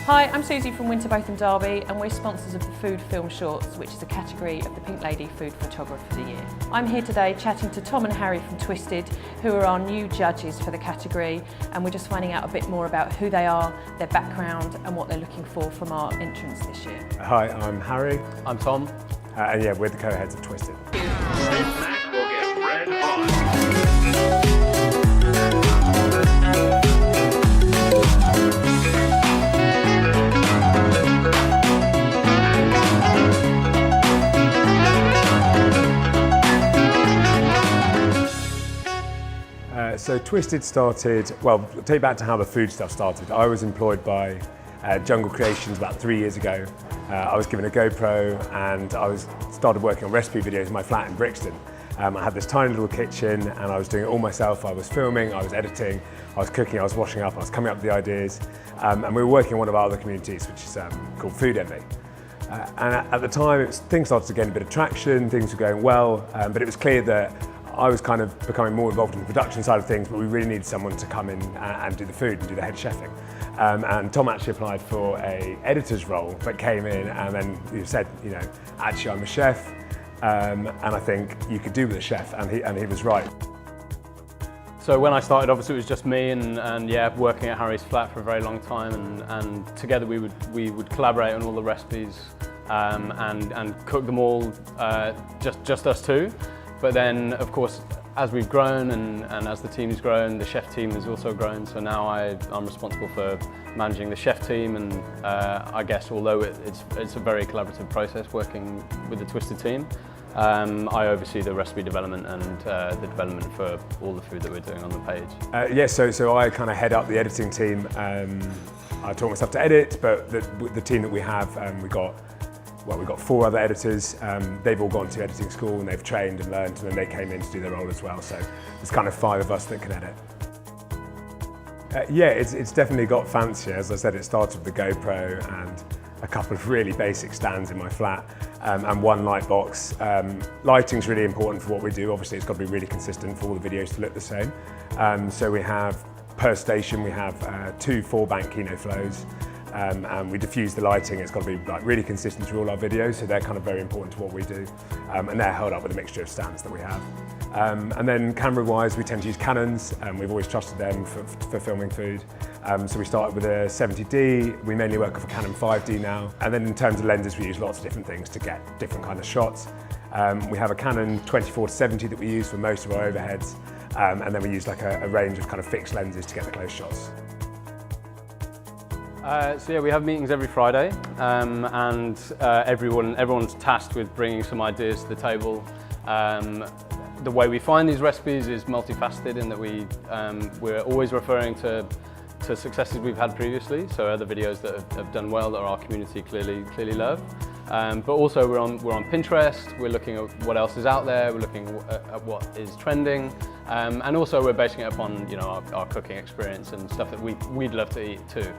Hi, I'm Susie from Winterbotham Darby and we're sponsors of the Food Film Shorts, which is a category of the Pink Lady Food Photographer of the Year. I'm here today chatting to Tom and Harry from Twisted, who are our new judges for the category, and we're just finding out a bit more about who they are, their background and what they're looking for from our entrants this year. Hi, I'm Harry. I'm Tom. And yeah, we're the co-heads of Twisted. So Twisted started, well, I'll take you back to how the food stuff started. I was employed by Jungle Creations about 3 years ago. I was given a GoPro and I started working on recipe videos in my flat in Brixton. I had this tiny little kitchen and I was doing it all myself. I was filming, I was editing, I was cooking, I was washing up, I was coming up with the ideas. And we were working in one of our other communities, which is called Food Envy. And at the time, things started to gain a bit of traction, things were going well, but it was clear that I was kind of becoming more involved in the production side of things, but we really needed someone to come in and do the food and do the head chefing. And Tom actually applied for an editor's role, but came in and then he said, you know, actually I'm a chef, and I think you could do with a chef, and he was right. So when I started, obviously it was just me and yeah, working at Harry's flat for a very long time, and together we would collaborate on all the recipes and cook them all, just us two. But then, of course, as we've grown and as the team's grown, the chef team has also grown. So now I'm responsible for managing the chef team, and I guess although it's a very collaborative process working with the Twisted team, I oversee the recipe development and the development for all the food that we're doing on the page. Yeah, so I kind of head up the editing team. I taught myself to edit, but the team that we have, we've got 4 other editors. They've all gone to editing school and they've trained and learned, and then they came in to do their role as well. So there's kind of 5 of us that can edit. Yeah, it's definitely got fancier. As I said, it started with the GoPro and a couple of really basic stands in my flat and 1 light box. Lighting's really important for what we do. Obviously, it's got to be really consistent for all the videos to look the same. So we have, per station, we have 2 4-bank Kino flows. And we diffuse the lighting. It's got to be like really consistent through all our videos, so they're kind of very important to what we do. And they're held up with a mixture of stands that we have. And then camera-wise, we tend to use Canons, and we've always trusted them for filming food. So we started with a 70D. We mainly work with a Canon 5D now. And then in terms of lenses, we use lots of different things to get different kind of shots. We have a Canon 24-70 that we use for most of our overheads. And then we use like a range of kind of fixed lenses to get the close shots. So yeah, we have meetings every Friday, and everyone's tasked with bringing some ideas to the table. The way we find these recipes is multifaceted in that we're always referring to successes we've had previously, so other videos that have done well that our community clearly love. But also we're on Pinterest. We're looking at what else is out there. We're looking at what is trending, and also we're basing it upon our cooking experience and stuff that we'd love to eat too.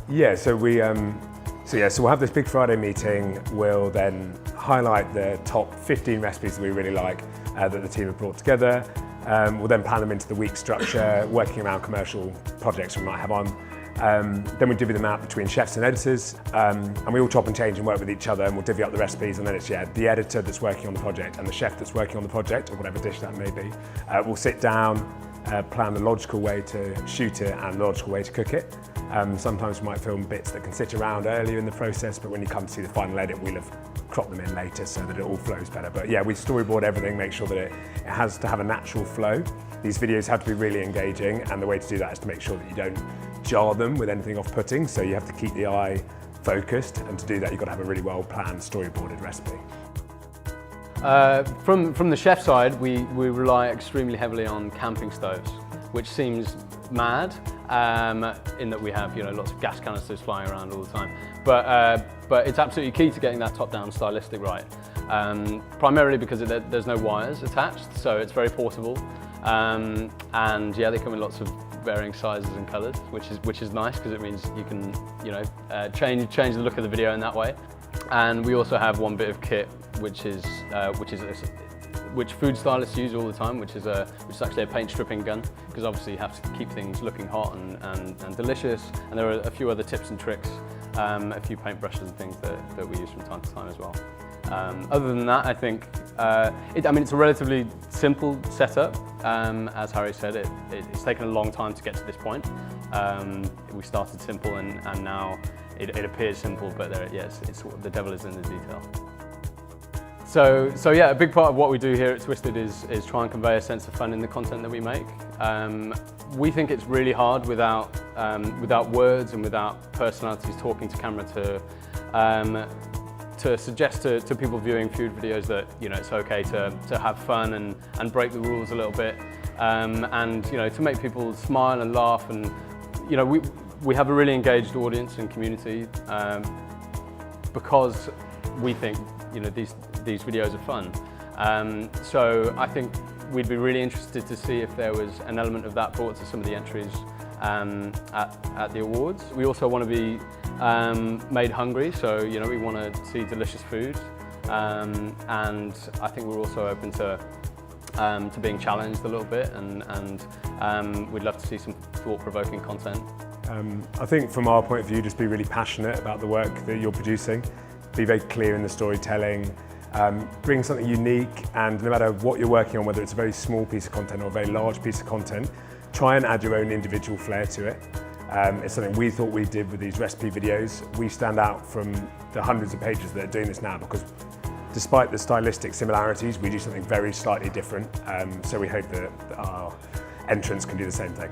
Yeah, so we'll have this big Friday meeting. We'll then highlight the top 15 recipes that we really like that the team have brought together. We'll then plan them into the week structure, working around commercial projects we might have on. Then we divvy them out between chefs and editors, and we all chop and change and work with each other, and we'll divvy up the recipes, and then it's the editor that's working on the project and the chef that's working on the project, or whatever dish that may be. We'll sit down, plan the logical way to shoot it and the logical way to cook it. Sometimes we might film bits that can sit around earlier in the process, but when you come to see the final edit, we'll have cropped them in later so that it all flows better. But yeah, we storyboard everything, make sure that it has to have a natural flow. These videos have to be really engaging, and the way to do that is to make sure that you don't jar them with anything off-putting, so you have to keep the eye focused, and to do that you've got to have a really well-planned, storyboarded recipe. From the chef side, we rely extremely heavily on camping stoves, which seems mad in that we have lots of gas canisters flying around all the time. But it's absolutely key to getting that top-down stylistic right. Primarily because there's no wires attached, so it's very portable. And yeah, they come in lots of varying sizes and colours, which is nice because it means you can change the look of the video in that way. And we also have one bit of kit which food stylists use all the time, which is actually a paint stripping gun. because obviously you have to keep things looking hot and delicious, and there are a few other tips and tricks, a few paintbrushes and things that we use from time to time as well. Other than that, I think it's a relatively simple setup. As Harry said, it's taken a long time to get to this point. We started simple and now it appears simple, but it's the devil is in the detail. So yeah, a big part of what we do here at Twisted is try and convey a sense of fun in the content that we make. We think it's really hard without words and without personalities talking to camera to suggest to people viewing food videos that it's okay to have fun and break the rules a little bit, and to make people smile and laugh, and we have a really engaged audience and community because we think these videos are fun. So I think we'd be really interested to see if there was an element of that brought to some of the entries at the awards. We also want to be made hungry, so we want to see delicious food, and I think we're also open to being challenged a little bit, and we'd love to see some thought-provoking content. I think from our point of view, just be really passionate about the work that you're producing, be very clear in the storytelling, bring something unique, and no matter what you're working on, whether it's a very small piece of content or a very large piece of content, try and add your own individual flair to it. It's something we thought we did with these recipe videos. We stand out from the hundreds of pages that are doing this now because despite the stylistic similarities, we do something very slightly different. So we hope that our entrants can do the same thing.